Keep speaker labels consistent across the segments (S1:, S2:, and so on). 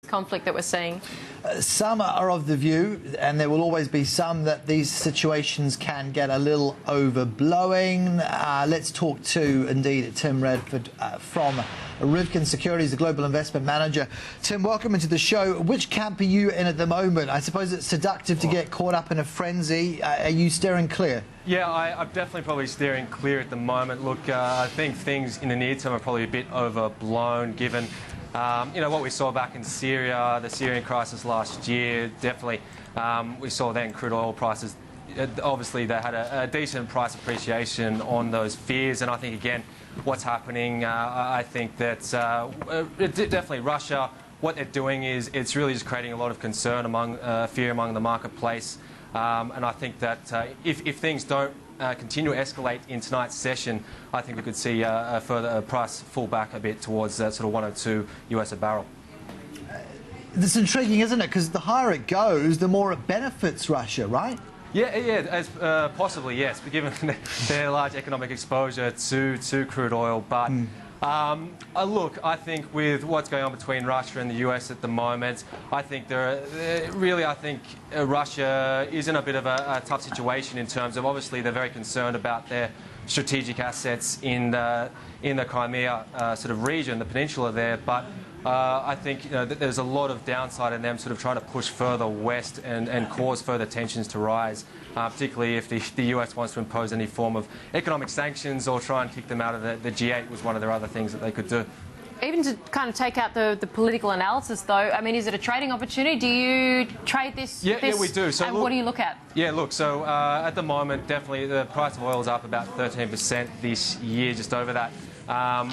S1: conflict that we're seeing?
S2: Some are of the view, and there will always be some, that these situations can get a little overblowing. Let's talk to, indeed, Tim Radford from Rivkin Securities, the Global Investment Manager. Tim, welcome into the show. Which camp are you in at the moment? I suppose it's seductive to get caught up in a frenzy. Are you steering clear?
S3: Yeah, I'm definitely probably steering clear at the moment. Look, I think things in the near term are probably a bit overblown, given what we saw back in Syria, the Syrian crisis last year. Definitely, we saw then crude oil prices. Obviously, they had a decent price appreciation on those fears, and I think again, what's happening, I think that definitely Russia. What they're doing is it's really just creating a lot of concern fear among the marketplace. And I think that if things don't continue to escalate in tonight's session, I think we could see a further price fall back a bit towards sort of 102 US a barrel.
S2: That's intriguing, isn't it? Because the higher it goes, the more it benefits Russia, right?
S3: Yeah, possibly, yes, but given their large economic exposure to crude oil. But look, I think with what's going on between Russia and the US at the moment, I think Russia is in a bit of a tough situation in terms of, obviously, they're very concerned about their strategic assets in the Crimea sort of region, the peninsula there. But I think that there's a lot of downside in them sort of trying to push further west and cause further tensions to rise, particularly if the US wants to impose any form of economic sanctions or try and kick them out of the G8 was one of their other things that they could do.
S1: Even to kind of take out the political analysis, though, I mean, is it a trading opportunity? Do you trade this?
S3: Yeah, we do. So
S1: and what do you look at?
S3: Yeah, look, so at the moment, definitely the price of oil is up about 13% this year, just over that.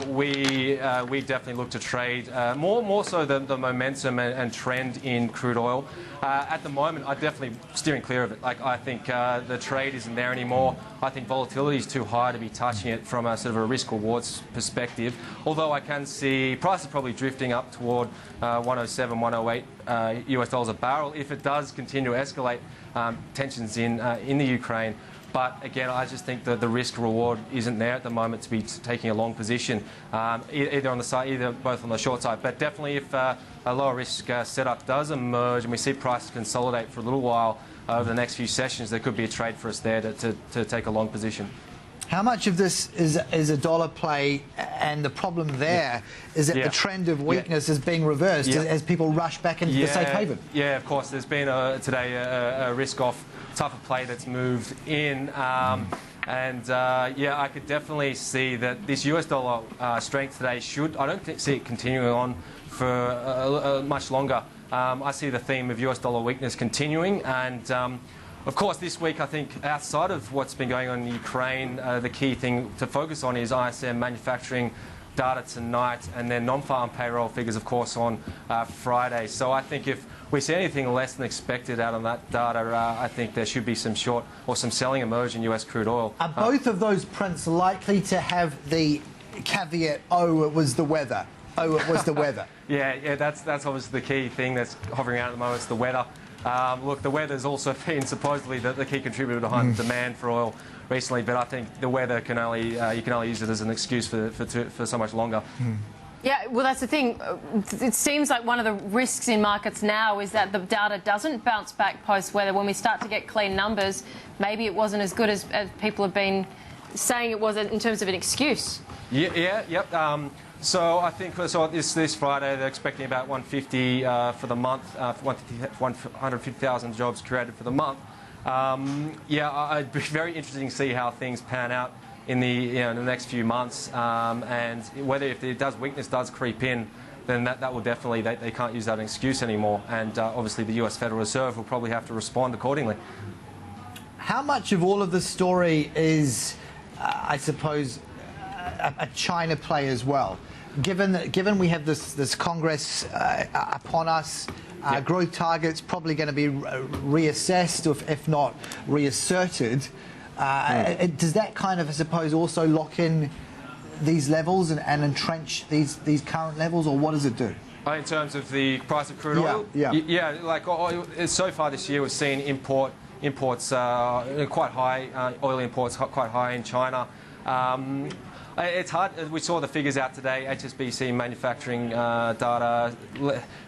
S3: We definitely look to trade more so the momentum and trend in crude oil. At the moment, I'm definitely steering clear of it. Like, I think the trade isn't there anymore. I think volatility is too high to be touching it from a sort of a risk-rewards perspective. Although I can see prices probably drifting up toward 107, 108 US dollars a barrel if it does continue to escalate tensions in the Ukraine. But again, I just think that the risk-reward isn't there at the moment to be taking a long position, either on the side, both on the short side. But definitely, if a lower risk setup does emerge and we see prices consolidate for a little while over the next few sessions, there could be a trade for us there to take a long position.
S2: How much of this is a dollar play, and the problem there is that the trend of weakness is being reversed as people rush back into the safe haven?
S3: Yeah, of course. There's been today a risk-off type of play that's moved in. I could definitely see that this US dollar strength today I don't see it continuing on for much longer. I see the theme of US dollar weakness continuing, and of course, this week, I think, outside of what's been going on in Ukraine, the key thing to focus on is ISM manufacturing data tonight, and then non-farm payroll figures, of course, on Friday. So I think if we see anything less than expected out of that data, I think there should be some short or some selling emerge in US crude oil.
S2: Are both of those prints likely to have the caveat, oh, it was the weather? Oh, it was the weather.
S3: Yeah, that's obviously the key thing that's hovering out at the moment, it's the weather. Look, the weather's also been supposedly the key contributor behind demand for oil recently, but I think the weather can only you can only use it as an excuse for so much longer.
S1: Yeah, well, that's the thing. It seems like one of the risks in markets now is that the data doesn't bounce back post-weather. When we start to get clean numbers, maybe it wasn't as good as people have been saying it was in terms of an excuse.
S3: So I think this Friday they're expecting about 150 for the month, 150,000 jobs created for the month. It'd be very interesting to see how things pan out in the next few months, and whether if weakness does creep in, then that will definitely they can't use that as an excuse anymore, and obviously the US Federal Reserve will probably have to respond accordingly.
S2: How much of all of the story is, I suppose, a China play as well? Given we have this Congress upon us, growth targets probably going to be reassessed, or if not reasserted. Does that kind of, I suppose, also lock in these levels and entrench these current levels, or what does it do?
S3: In terms of the price of crude oil? Yeah, like so far this year we've seen imports quite high, oil imports quite high in China. It's hard. We saw the figures out today. HSBC manufacturing data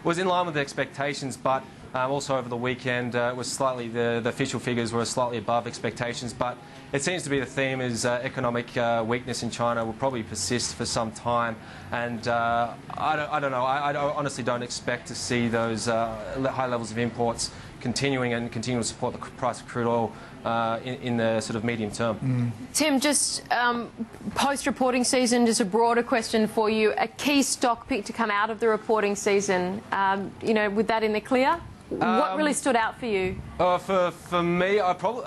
S3: was in line with the expectations, but also over the weekend was slightly the official figures were slightly above expectations. But it seems to be the theme is economic weakness in China will probably persist for some time, and I don't know. I honestly don't expect to see those high levels of imports continuing and continue to support the price of crude oil in the sort of medium term.
S1: Tim, just post-reporting season, just a broader question for you. A key stock pick to come out of the reporting season, you know, with that in the clear? What really stood out for you?
S3: For me, I probably...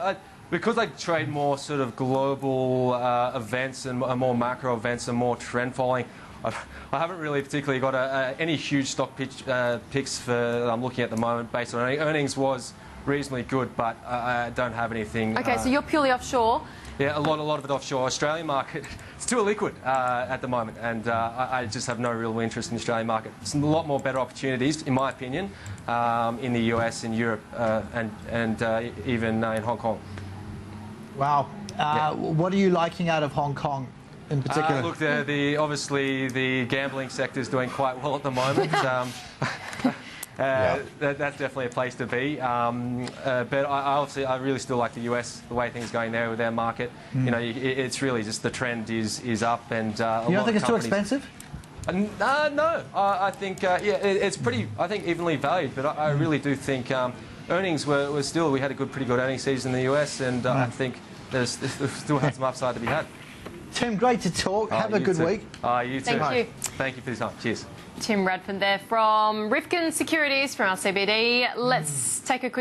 S3: because I trade more sort of global events and more macro events and more trend following, I haven't really particularly got any huge stock picks that I'm looking at the moment based on earnings was reasonably good, but I don't have anything.
S1: Okay, so you're purely offshore.
S3: Yeah, a lot of it offshore. Australian market, it's too illiquid at the moment, and I just have no real interest in the Australian market. There's a lot more better opportunities, in my opinion, in the US, in Europe, and even in Hong Kong.
S2: Wow. What are you liking out of Hong Kong in particular?
S3: Look, obviously the gambling sector is doing quite well at the moment. That's definitely a place to be. But I really still like the US, the way things are going there with their market. You know, it's really just the trend is up, and
S2: you don't think it's too expensive?
S3: No, I think it's pretty. I think evenly valued, but I really do think earnings were still. We had a pretty good earnings season in the US, and I think there's still had some upside to be had.
S2: Tim, great to talk. Have a good week.
S3: You too.
S1: Thank you.
S3: Thank you for your time. Cheers.
S1: Tim Radford there from Rifkin Securities from our CBD. Let's take a quick